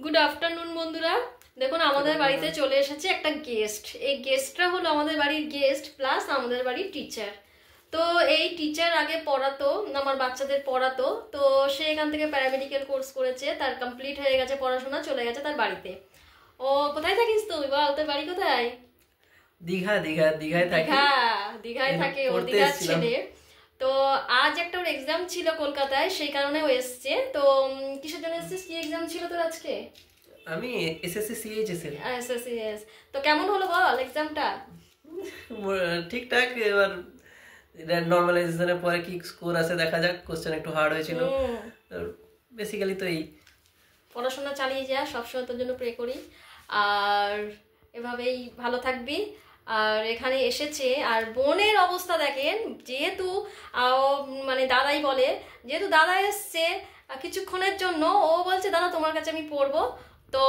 Good afternoon বন্ধুরা। দেখুন আমাদের বাড়িতে চলে এসেছে একটা গেস্ট। এই গেস্টটা হলো আমাদের বাড়ির গেস্ট প্লাস আমাদের বাড়ির টিচার। তো এই টিচার আগে পড়াতো, আমার বাচ্চাদের পড়াতো। তো সে এখান থেকে প্যারামেডিক্যাল কোর্স করেছে, তার কমপ্লিট হয়ে গেছে পড়াশোনা, চলে গেছে তার বাড়িতে। ও কোথায় থাকিস তুই বল, তোর বাড়ি কোথায়? দীঘায় থাকে। দীঘায় থাকে, ও দীঘার ছেলে। তো আজ একটা ওর এক্সাম ছিল কলকাতায়, সেই কারণে ও এসছে। তো কিসের জন্য এসছিস, কি এক্সাম ছিল তোর আজকে? আমি এসএসসি সিএইচএস এর। এসএসসিএস। তো কেমন হলো বল এক্সামটা? ঠিকঠাক। এবার নরমালাইজেশনের পরে কি স্কোর আছে দেখা যাক। কোশ্চেন একটু হার্ড হয়েছিল, বেসিক্যালি তো এই পড়াশোনা চালিয়ে যা, সবসময় তোর জন্য প্রে করি। আর এভাবেই ভালো থাকবি। আর এখানে এসেছে, আর বোনের অবস্থা দেখেন, যেহেতু মানে দাদাই বলে, যেহেতু দাদা এসছে কিছুক্ষণের জন্য, ও বলছে দাদা তোমার কাছে আমি পড়বো। তো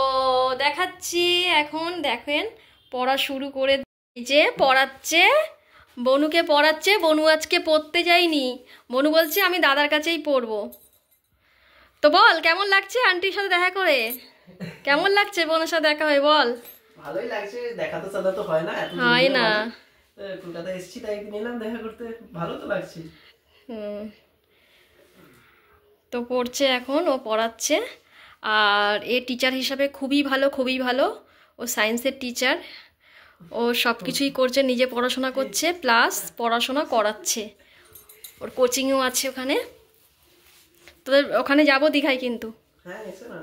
দেখাচ্ছি, এখন দেখেন পড়া শুরু করে, যে পড়াচ্ছে, বনুকে পড়াচ্ছে। বনু আজকে পড়তে যায়নি, বনু বলছে আমি দাদার কাছেই পড়বো। তো বল কেমন লাগছে আন্টির সাথে দেখা করে? কেমন লাগছে বোনের সাথে দেখা হয়ে বল? ভালোই লাগছে, দেখা তো সাদা তো হয় না, হয় না। কলকাতায় এসেছি তাই একদিন এলাম দেখা করতে, ভালো তো লাগছে। তো পড়ছে এখন, ও পড়াচ্ছে। আর এ টিচার হিসাবে খুবই ভালো, খুবই ভালো। ও সায়েন্সের টিচার, ও সব কিছুই করছে, নিজে পড়াশোনা করছে প্লাস পড়াশোনা করাচ্ছে। ওর কোচিংও আছে ওখানে। তোদের ওখানে যাবো দীঘায় কিন্তু। হ্যাঁ এসো না।